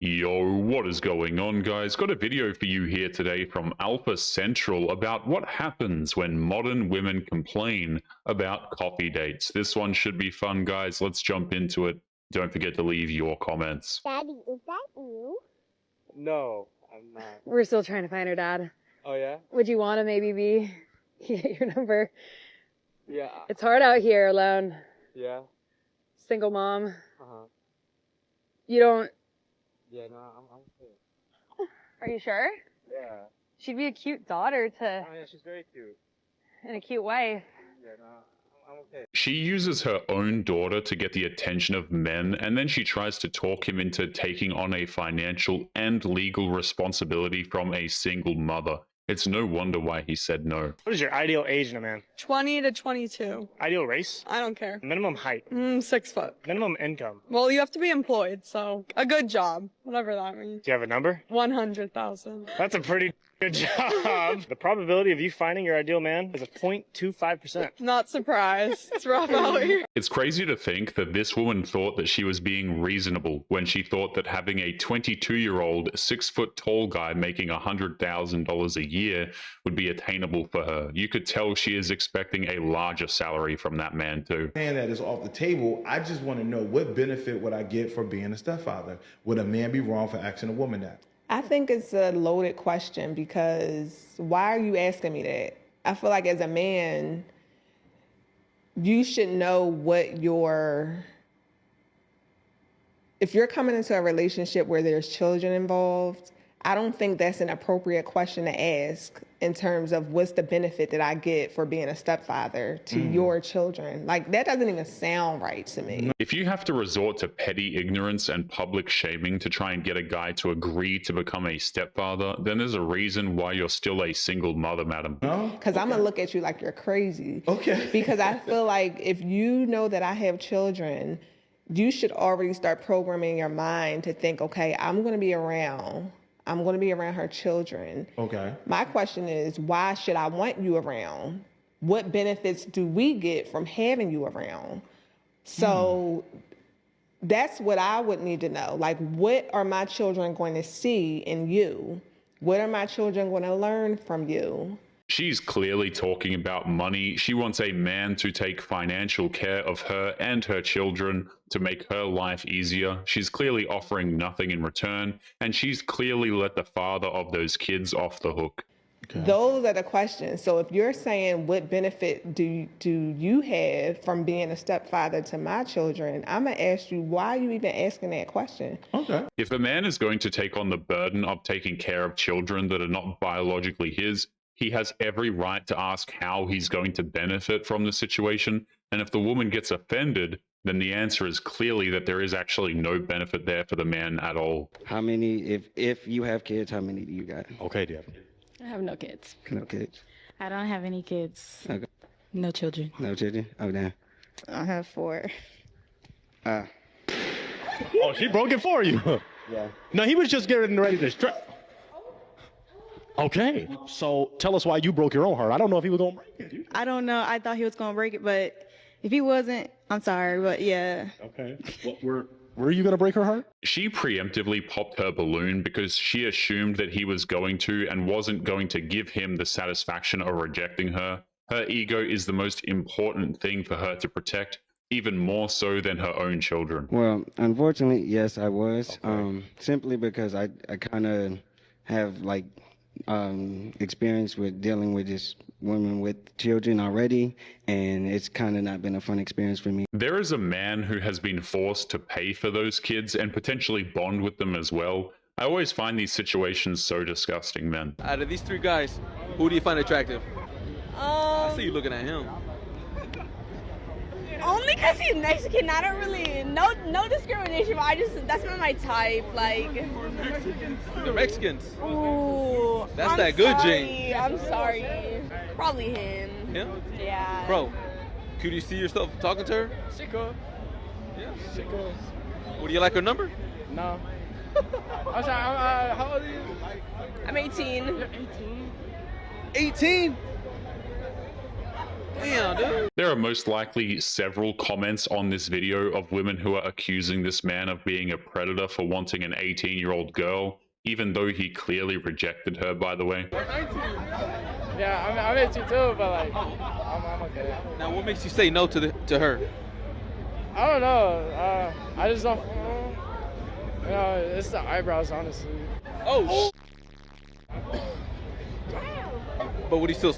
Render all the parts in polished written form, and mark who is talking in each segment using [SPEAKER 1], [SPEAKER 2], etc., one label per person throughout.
[SPEAKER 1] Yo, what is going on, guys? Got a video for you here today from Alpha Central about what happens when modern women complain about coffee dates. This one should be fun, guys. Let's jump into it. Don't forget to leave your comments.
[SPEAKER 2] Daddy, is that you?
[SPEAKER 3] No, I'm not.
[SPEAKER 4] We're still trying to find her dad.
[SPEAKER 3] Oh, yeah?
[SPEAKER 4] Would you want to maybe get your number?
[SPEAKER 3] Yeah.
[SPEAKER 4] It's hard out here alone.
[SPEAKER 3] Yeah?
[SPEAKER 4] Single mom.
[SPEAKER 3] Uh-huh.
[SPEAKER 4] You don't...
[SPEAKER 3] Yeah, no, I'm okay.
[SPEAKER 4] Are you sure?
[SPEAKER 3] Yeah.
[SPEAKER 4] She'd be a cute daughter
[SPEAKER 3] Oh, yeah, she's very cute.
[SPEAKER 4] and a cute wife.
[SPEAKER 3] Yeah, no, I'm okay.
[SPEAKER 1] She uses her own daughter to get the attention of men, and then she tries to talk him into taking on a financial and legal responsibility from a single mother. It's no wonder why he said no.
[SPEAKER 5] What is your ideal age in a man?
[SPEAKER 6] 20 to 22.
[SPEAKER 5] Ideal race?
[SPEAKER 6] I don't care.
[SPEAKER 5] Minimum height?
[SPEAKER 6] 6 foot.
[SPEAKER 5] Minimum income?
[SPEAKER 6] Well, you have to be employed, so a good job, whatever that means.
[SPEAKER 5] Do you have a number?
[SPEAKER 6] 100,000.
[SPEAKER 5] That's a pretty good job. The probability of you finding your ideal man is a 0.25%.
[SPEAKER 6] Not surprised. It's rough out here.
[SPEAKER 1] It's crazy to think that this woman thought that she was being reasonable when she thought that having a 22-year-old, 6-foot-tall guy making $100,000 a year would be attainable for her. You could tell she is expecting a larger salary from that man too.
[SPEAKER 7] And that is off the table. I just want to know, what benefit would I get for being a stepfather? Would a man be wrong for asking a woman that?
[SPEAKER 8] I think it's a loaded question, because why are you asking me that? I feel like as a man, you should know what if you're coming into a relationship where there's children involved, I don't think that's an appropriate question to ask in terms of what's the benefit that I get for being a stepfather to your children. Like, that doesn't even sound right to me.
[SPEAKER 1] If you have to resort to petty ignorance and public shaming to try and get a guy to agree to become a stepfather, then there's a reason why you're still a single mother, madam.
[SPEAKER 7] No?
[SPEAKER 8] Because I'm going to look at you like you're crazy.
[SPEAKER 7] Okay.
[SPEAKER 8] Because I feel like if you know that I have children, you should already start programming your mind to think, okay, I'm going to be around her children.
[SPEAKER 7] Okay.
[SPEAKER 8] My question is, why should I want you around? What benefits do we get from having you around? So that's what I would need to know. Like, what are my children going to see in you? What are my children going to learn from you?
[SPEAKER 1] She's clearly talking about money. She wants a man to take financial care of her and her children to make her life easier. She's clearly offering nothing in return, and she's clearly let the father of those kids off the hook.
[SPEAKER 7] Okay.
[SPEAKER 8] Those are the questions. So if you're saying, what benefit do you have from being a stepfather to my children, I'm going to ask you, why are you even asking that question?
[SPEAKER 7] Okay.
[SPEAKER 1] If a man is going to take on the burden of taking care of children that are not biologically his, he has every right to ask how he's going to benefit from the situation. And if the woman gets offended, then the answer is clearly that there is actually no benefit there for the man at all.
[SPEAKER 9] How many, if you have kids, how many do you got?
[SPEAKER 3] Okay, Deb.
[SPEAKER 10] I have no kids.
[SPEAKER 9] No kids.
[SPEAKER 10] I don't have any kids.
[SPEAKER 9] Okay.
[SPEAKER 10] No children.
[SPEAKER 9] No children? Oh, damn.
[SPEAKER 10] I have 4.
[SPEAKER 5] Oh, she broke it for you.
[SPEAKER 9] Yeah.
[SPEAKER 3] No, he was just getting ready to strap. Okay, so tell us why you broke your own heart. I don't know if he was going to break it.
[SPEAKER 6] I don't know. I thought he was going to break it, but if he wasn't, I'm sorry, but yeah.
[SPEAKER 3] Okay. Were you going to break her heart?
[SPEAKER 1] She preemptively popped her balloon because she assumed that he was going to and wasn't going to give him the satisfaction of rejecting her. Her ego is the most important thing for her to protect, even more so than her own children.
[SPEAKER 9] Well, unfortunately, yes, I was. Okay. Simply because I kind of have, like, experience with dealing with just women with children already, and it's kind of not been a fun experience for me.
[SPEAKER 1] There is a man who has been forced to pay for those kids and potentially bond with them as well. I always find these situations so disgusting, man.
[SPEAKER 11] Out of these 3 guys, who do you find attractive? I see you looking at him.
[SPEAKER 2] Only because he's Mexican. I don't really, no discrimination, but that's not my type. Like,
[SPEAKER 11] The Mexicans.
[SPEAKER 2] ooh.
[SPEAKER 11] That's that good gene.
[SPEAKER 2] I'm sorry. Probably him.
[SPEAKER 11] Him?
[SPEAKER 2] Yeah.
[SPEAKER 11] Bro, could you see yourself talking to her?
[SPEAKER 5] She could.
[SPEAKER 11] Yeah.
[SPEAKER 5] She could.
[SPEAKER 11] Would you like her number?
[SPEAKER 5] No. I'm sorry, how old are you?
[SPEAKER 2] I'm 18.
[SPEAKER 5] You're 18?
[SPEAKER 11] 18? Damn, dude.
[SPEAKER 1] There are most likely several comments on this video of women who are accusing this man of being a predator for wanting an 18-year-old girl, even though he clearly rejected her, by the way.
[SPEAKER 12] Yeah, I'm 18 too, but like, I'm okay.
[SPEAKER 11] Now, what makes you say no to her?
[SPEAKER 12] I don't know. I just don't. You know, it's the eyebrows, honestly.
[SPEAKER 11] Oh. But would he still?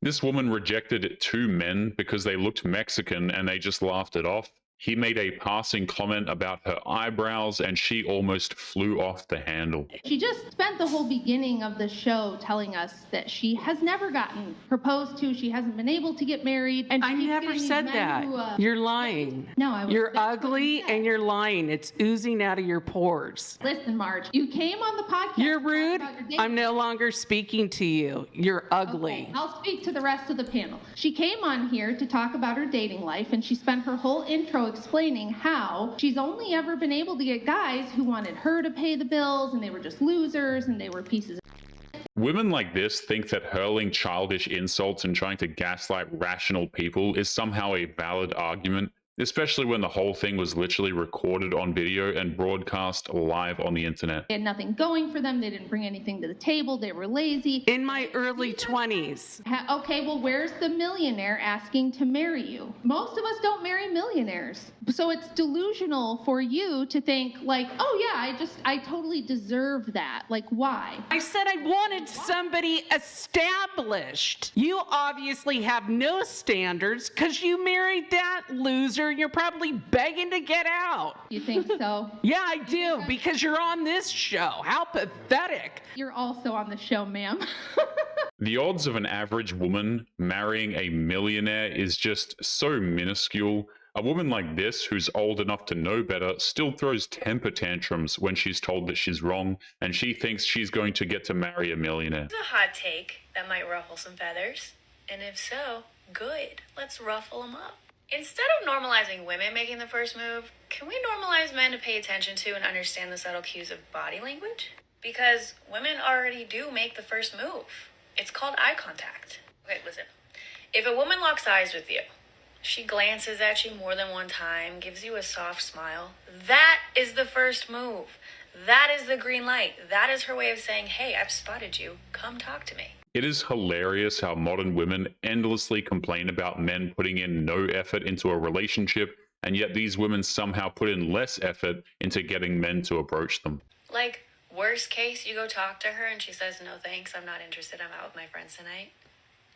[SPEAKER 1] This woman rejected 2 men because they looked Mexican and they just laughed it off. He made a passing comment about her eyebrows and she almost flew off the handle.
[SPEAKER 13] She just spent the whole beginning of the show telling us that she has never gotten proposed to, she hasn't been able to get married. And
[SPEAKER 14] I never said that. You're lying.
[SPEAKER 13] No, I was.
[SPEAKER 14] You're ugly and you're lying. It's oozing out of your pores.
[SPEAKER 13] Listen, Marge, you came on the podcast.
[SPEAKER 14] You're rude. I'm no longer speaking to you. You're ugly.
[SPEAKER 13] Okay, I'll speak to the rest of the panel. She came on here to talk about her dating life, and she spent her whole intro explaining how she's only ever been able to get guys who wanted her to pay the bills, and they were just losers, and they were pieces of
[SPEAKER 1] Women like this think that hurling childish insults and trying to gaslight rational people is somehow a valid argument, especially when the whole thing was literally recorded on video and broadcast live on the internet.
[SPEAKER 13] They had nothing going for them. They didn't bring anything to the table. They were lazy.
[SPEAKER 14] In my early 20s.
[SPEAKER 13] Okay, well, where's the millionaire asking to marry you? Most of us don't marry millionaires. So it's delusional for you to think like, oh yeah, I totally deserve that. Like, why?
[SPEAKER 14] I said I wanted somebody established. You obviously have no standards because you married that loser. You're probably begging to get out.
[SPEAKER 13] You think so?
[SPEAKER 14] Yeah, I do, because you're on this show. How pathetic.
[SPEAKER 13] You're also on the show, ma'am.
[SPEAKER 1] The odds of an average woman marrying a millionaire is just so minuscule. A woman like this, who's old enough to know better, still throws temper tantrums when she's told that she's wrong, and she thinks she's going to get to marry a millionaire.
[SPEAKER 15] It's a hot take that might ruffle some feathers, and if so, good. Let's ruffle them up. Instead of normalizing women making the first move, can we normalize men to pay attention to and understand the subtle cues of body language? Because women already do make the first move. It's called eye contact. Okay, listen. If a woman locks eyes with you, she glances at you more than one time, gives you a soft smile, that is the first move. That is the green light. That is her way of saying, hey, I've spotted you. Come talk to me.
[SPEAKER 1] It is hilarious how modern women endlessly complain about men putting in no effort into a relationship, and yet these women somehow put in less effort into getting men to approach them.
[SPEAKER 15] Like, worst case, you go talk to her and she says, no thanks, I'm not interested, I'm out with my friends tonight.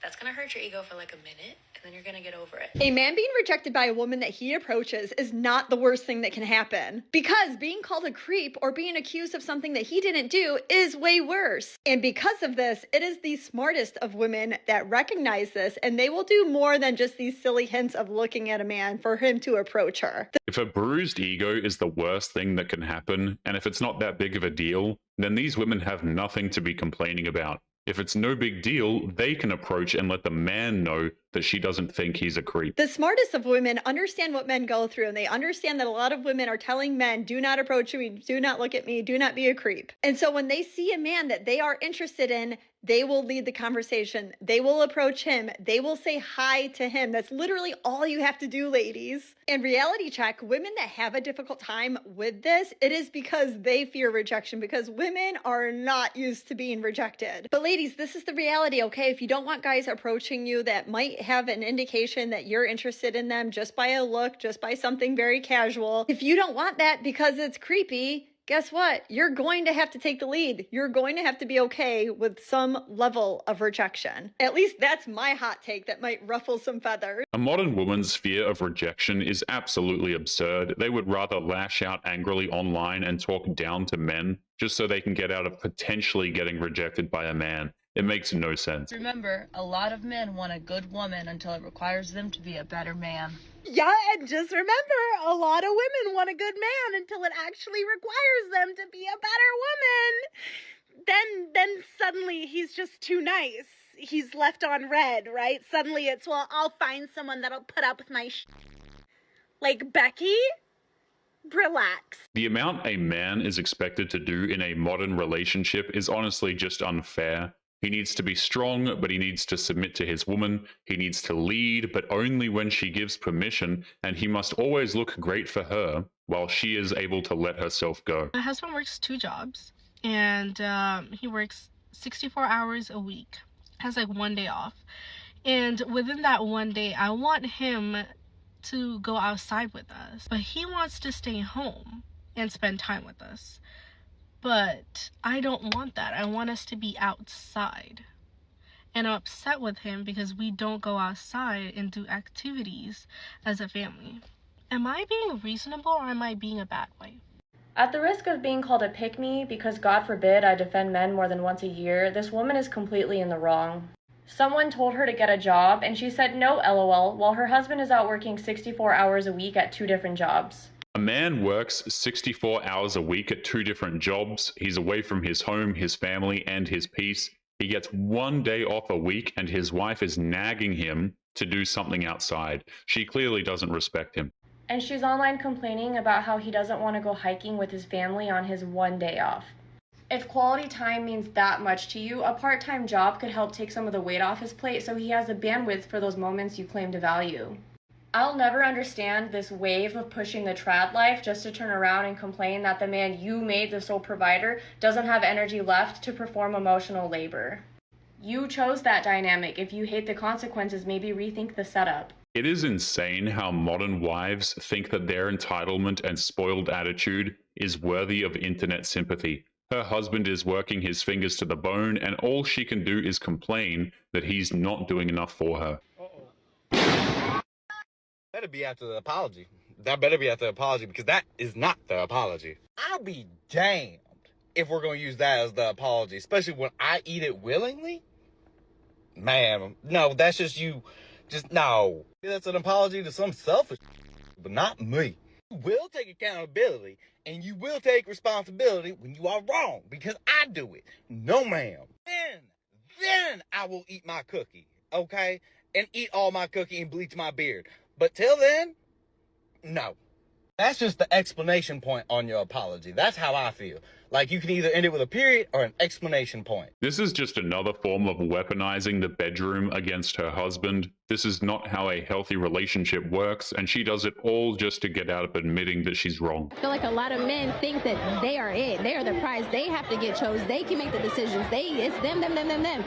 [SPEAKER 15] That's gonna hurt your ego for like a minute, and then you're gonna get over it.
[SPEAKER 2] A man being rejected by a woman that he approaches is not the worst thing that can happen, because being called a creep or being accused of something that he didn't do is way worse. And because of this, it is the smartest of women that recognize this, and they will do more than just these silly hints of looking at a man for him to approach her.
[SPEAKER 1] If a bruised ego is the worst thing that can happen, and if it's not that big of a deal, then these women have nothing to be complaining about. If it's no big deal, they can approach and let the man know that she doesn't think he's a creep.
[SPEAKER 2] The smartest of women understand what men go through, and they understand that a lot of women are telling men, do not approach me, do not look at me, do not be a creep. And so when they see a man that they are interested in, they will lead the conversation. They will approach him. They will say hi to him. That's literally all you have to do, ladies. And reality check, women that have a difficult time with this, it is because they fear rejection, because women are not used to being rejected. But ladies, this is the reality, okay? If you don't want guys approaching you that might have an indication that you're interested in them just by a look, just by something very casual, if you don't want that because it's creepy, guess what? You're going to have to take the lead. You're going to have to be okay with some level of rejection. At least that's my hot take that might ruffle some feathers.
[SPEAKER 1] A modern woman's fear of rejection is absolutely absurd. They would rather lash out angrily online and talk down to men just so they can get out of potentially getting rejected by a man. It makes no sense.
[SPEAKER 16] Remember, a lot of men want a good woman until it requires them to be a better man.
[SPEAKER 17] Yeah, and just remember, a lot of women want a good man until it actually requires them to be a better woman. Then suddenly he's just too nice. He's left on red, right? Suddenly it's, well, I'll find someone that'll put up with my like Becky? Relax.
[SPEAKER 1] The amount a man is expected to do in a modern relationship is honestly just unfair. He needs to be strong, but he needs to submit to his woman. He needs to lead, but only when she gives permission, and he must always look great for her while she is able to let herself go.
[SPEAKER 18] My husband works 2 jobs, and he works 64 hours a week, has like 1 day off. And within that 1 day, I want him to go outside with us, but he wants to stay home and spend time with us. But I don't want that. I want us to be outside. And I'm upset with him because we don't go outside and do activities as a family. Am I being reasonable or am I being a bad wife?
[SPEAKER 19] At the risk of being called a pick-me, because God forbid I defend men more than once a year, this woman is completely in the wrong. Someone told her to get a job, and she said no, LOL, while her husband is out working 64 hours a week at 2 different jobs.
[SPEAKER 1] A man works 64 hours a week at 2 different jobs. He's away from his home, his family, and his peace. He gets 1 day off a week, and his wife is nagging him to do something outside. She clearly doesn't respect him.
[SPEAKER 19] And she's online complaining about how he doesn't want to go hiking with his family on his 1 day off. If quality time means that much to you, a part-time job could help take some of the weight off his plate so he has the bandwidth for those moments you claim to value. I'll never understand this wave of pushing the trad life just to turn around and complain that the man you made the sole provider doesn't have energy left to perform emotional labor. You chose that dynamic. If you hate the consequences, maybe rethink the setup.
[SPEAKER 1] It is insane how modern wives think that their entitlement and spoiled attitude is worthy of internet sympathy. Her husband is working his fingers to the bone, and all she can do is complain that he's not doing enough for her.
[SPEAKER 20] Better be after the apology. That better be after the apology, because that is not the apology. I'll be damned if we're going to use that as the apology, especially when I eat it willingly. Man, no, that's just you. Just no. That's an apology to some selfish, but not me. You will take accountability and you will take responsibility when you are wrong, because I do it. No, ma'am. Then I will eat my cookie, okay? And eat all my cookie and bleach my beard. But till then, no. That's just the explanation point on your apology. That's how I feel. Like, you can either end it with a period or an explanation point.
[SPEAKER 1] This is just another form of weaponizing the bedroom against her husband. This is not how a healthy relationship works, and she does it all just to get out of admitting that she's wrong.
[SPEAKER 21] I feel like a lot of men think that they are it. They are the prize. They have to get chose. They can make the decisions. It's them.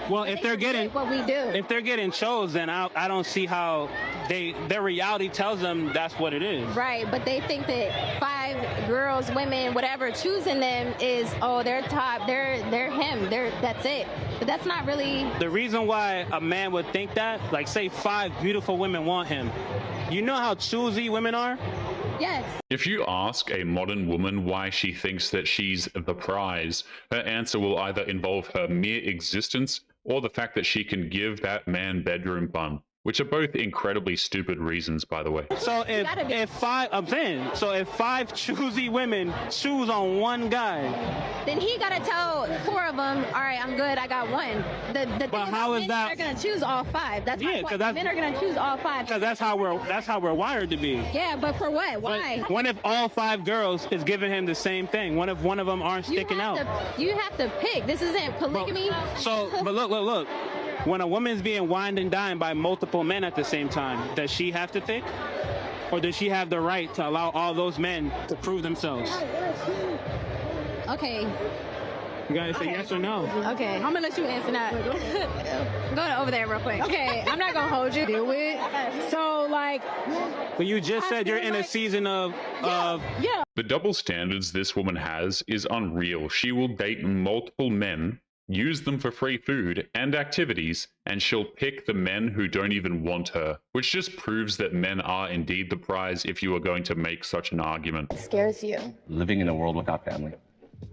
[SPEAKER 22] Well, if they're getting
[SPEAKER 21] what we do,
[SPEAKER 22] if they're getting chose, then I don't see how their reality tells them that's what it is.
[SPEAKER 21] Right, but they think that 5 girls, women, whatever, choosing them is, oh, they're top. They're him. That's it. But that's not really.
[SPEAKER 22] The reason why a man would think that, like, say 5 beautiful women want him. You know how choosy women are?
[SPEAKER 21] Yes.
[SPEAKER 1] If you ask a modern woman why she thinks that she's the prize, her answer will either involve her mere existence or the fact that she can give that man bedroom fun, which are both incredibly stupid reasons, by the way.
[SPEAKER 22] So if 5 choosy women choose on one guy,
[SPEAKER 21] then he gotta tell 4 of them, all right, I'm good, I got 1.
[SPEAKER 22] But how is that?
[SPEAKER 21] They're gonna choose all 5. That's my point. Men are gonna choose all 5.
[SPEAKER 22] Because that's how we're wired to be.
[SPEAKER 21] Yeah, but for what? Why?
[SPEAKER 22] What if all 5 girls is giving him the same thing? What if one of them aren't sticking out?
[SPEAKER 21] You have to pick. This isn't polygamy.
[SPEAKER 22] But look. When a woman's being wined and dined by multiple men at the same time, does she have to pick? Or does she have the right to allow all those men to prove themselves?
[SPEAKER 21] Okay.
[SPEAKER 22] You gotta say yes or no.
[SPEAKER 21] Okay, I'm gonna let you answer that. Go over there real quick. Okay, I'm not gonna hold you. Do it. So, like.
[SPEAKER 22] But you just said you're in a season of.
[SPEAKER 21] Yeah.
[SPEAKER 1] The double standards this woman has is unreal. She will date multiple men, use them for free food and activities, and she'll pick the men who don't even want her, which just proves that men are indeed the prize if you are going to make such an argument.
[SPEAKER 23] What scares you?
[SPEAKER 24] Living in a world without family.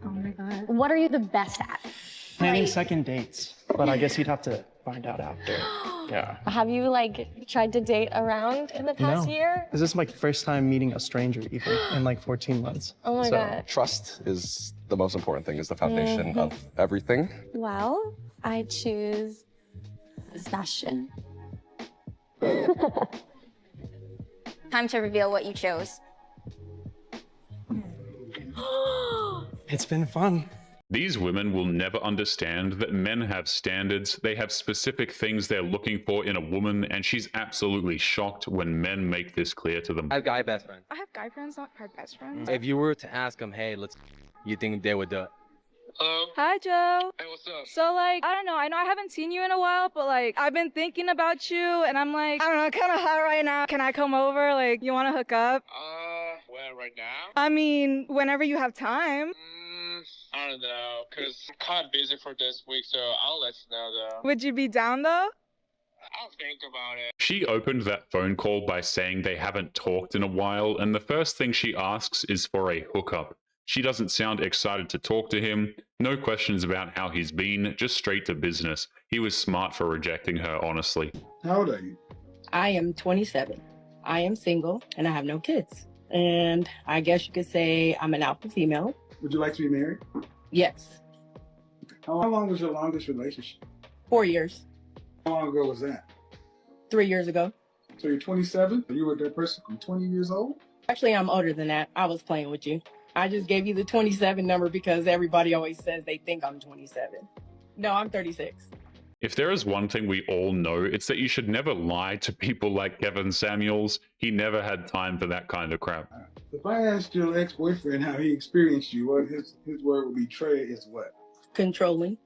[SPEAKER 23] Oh my God. What are you the best at?
[SPEAKER 25] Planning second dates, but I guess you'd have to find out after. Yeah.
[SPEAKER 23] Have you tried to date around in the past year?
[SPEAKER 25] This is my first time meeting a stranger even in 14 months.
[SPEAKER 23] Oh my God.
[SPEAKER 24] Trust is the most important thing, is the foundation of everything.
[SPEAKER 23] Well, I choose Sebastian.
[SPEAKER 26] Time to reveal what you chose.
[SPEAKER 25] It's been fun.
[SPEAKER 1] These women will never understand that men have standards, they have specific things they're looking for in a woman, and she's absolutely shocked when men make this clear to them.
[SPEAKER 11] I have guy best friends.
[SPEAKER 23] I have guy friends, not her best friends.
[SPEAKER 11] If you were to ask them, hey, you think they would do it?
[SPEAKER 4] Hello.
[SPEAKER 23] Hi, Joe.
[SPEAKER 4] Hey, what's up?
[SPEAKER 23] So, like, I don't know. I know I haven't seen you in a while, but, like, I've been thinking about you, and I'm like, I don't know, kind of hot right now. Can I come over? Like, you want to hook up?
[SPEAKER 4] When, right now?
[SPEAKER 23] I mean, whenever you have time.
[SPEAKER 4] I don't know, because I'm kind of busy for this week, so I'll let you know, though.
[SPEAKER 23] Would you be down, though?
[SPEAKER 4] I'll think about it.
[SPEAKER 1] She opened that phone call by saying they haven't talked in a while, and the first thing she asks is for a hookup. She doesn't sound excited to talk to him, no questions about how he's been, just straight to business. He was smart for rejecting her, honestly.
[SPEAKER 6] How old are you?
[SPEAKER 7] I am 27. I am single, and I have no kids. And I guess you could say I'm an alpha female.
[SPEAKER 6] Would you like to be married?
[SPEAKER 7] Yes.
[SPEAKER 6] How long was your longest relationship?
[SPEAKER 7] 4 years.
[SPEAKER 6] How long ago was that?
[SPEAKER 7] 3 years ago.
[SPEAKER 6] So you're 27? You were that person from 20 years old?
[SPEAKER 7] Actually, I'm older than that. I was playing with you. I just gave you the 27 number because everybody always says they think I'm 27. No, I'm 36.
[SPEAKER 1] If there is one thing we all know, it's that you should never lie to people like Kevin Samuels. He never had time for that kind of crap.
[SPEAKER 6] If I asked your ex-boyfriend how he experienced you, what his word would be is what?
[SPEAKER 7] Controlling,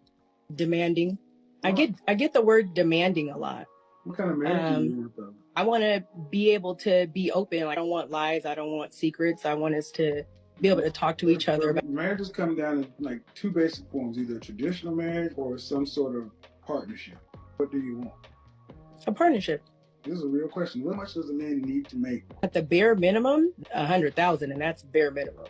[SPEAKER 7] demanding. I get the word demanding a lot.
[SPEAKER 6] What kind of marriage do you want, though?
[SPEAKER 7] I want to be able to be open. Like, I don't want lies. I don't want secrets. I want us to be able to talk to each other.
[SPEAKER 6] Marriages come down in like two basic forms, either a traditional marriage or some sort of partnership. What do you want?
[SPEAKER 7] A partnership.
[SPEAKER 6] This is a real question. How much does a man need to make?
[SPEAKER 7] At the bare minimum, 100,000, and that's bare minimum.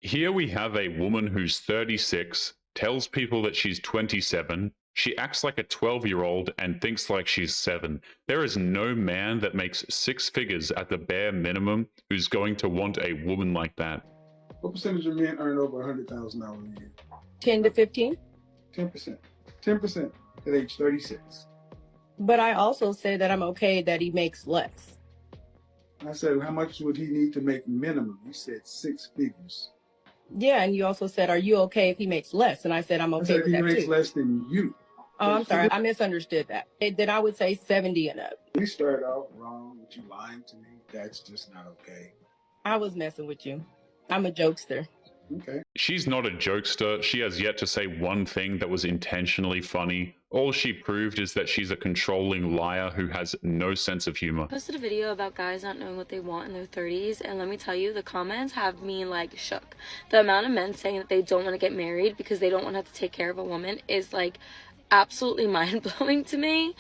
[SPEAKER 1] Here we have a woman who's 36, tells people that she's 27, she acts like a 12-year-old and thinks like she's 7. There is no man that makes 6 figures at the bare minimum who's going to want a woman like that.
[SPEAKER 6] What percentage of men earn over $100,000 a year?
[SPEAKER 7] 10 to 15?
[SPEAKER 6] 10%. 10% at age 36.
[SPEAKER 7] But I also say that I'm okay that he makes less.
[SPEAKER 6] I said, how much would he need to make minimum? You said 6 figures.
[SPEAKER 7] Yeah, and you also said, are you okay if he makes less? And I said, I'm okay with that too.
[SPEAKER 6] He makes less than you.
[SPEAKER 7] Oh, I'm sorry. I misunderstood that. Then I would say 70 and up.
[SPEAKER 6] You started out wrong with you lying to me. That's just not okay.
[SPEAKER 7] I was messing with you. I'm a jokester.
[SPEAKER 6] Okay.
[SPEAKER 1] She's not a jokester. She has yet to say one thing that was intentionally funny. All she proved is that she's a controlling liar who has no sense of humor.
[SPEAKER 8] I posted a video about guys not knowing what they want in their 30s, and let me tell you, the comments have me like shook. The amount of men saying that they don't want to get married because they don't want to have to take care of a woman is like absolutely mind-blowing to me.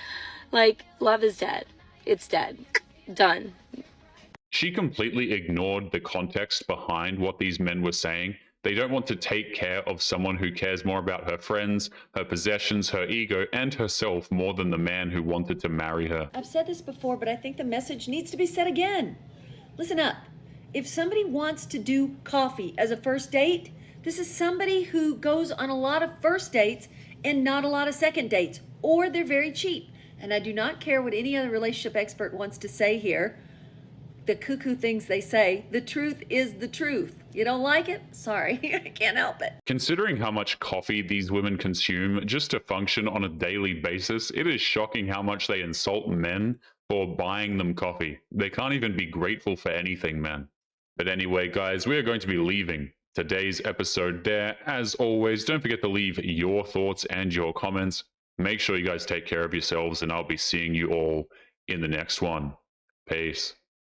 [SPEAKER 8] Like, love is dead. It's dead. Done.
[SPEAKER 1] She completely ignored the context behind what these men were saying. They don't want to take care of someone who cares more about her friends, her possessions, her ego, and herself more than the man who wanted to marry her.
[SPEAKER 10] I've said this before, but I think the message needs to be said again. Listen up. If somebody wants to do coffee as a first date, this is somebody who goes on a lot of first dates and not a lot of second dates, or they're very cheap. And I do not care what any other relationship expert wants to say here. The cuckoo things they say, the truth is the truth. You don't like it? Sorry, I can't help it.
[SPEAKER 1] Considering how much coffee these women consume just to function on a daily basis, it is shocking how much they insult men for buying them coffee. They can't even be grateful for anything, man. But anyway, guys, we are going to be leaving today's episode there. As always, don't forget to leave your thoughts and your comments. Make sure you guys take care of yourselves, and I'll be seeing you all in the next one. Peace.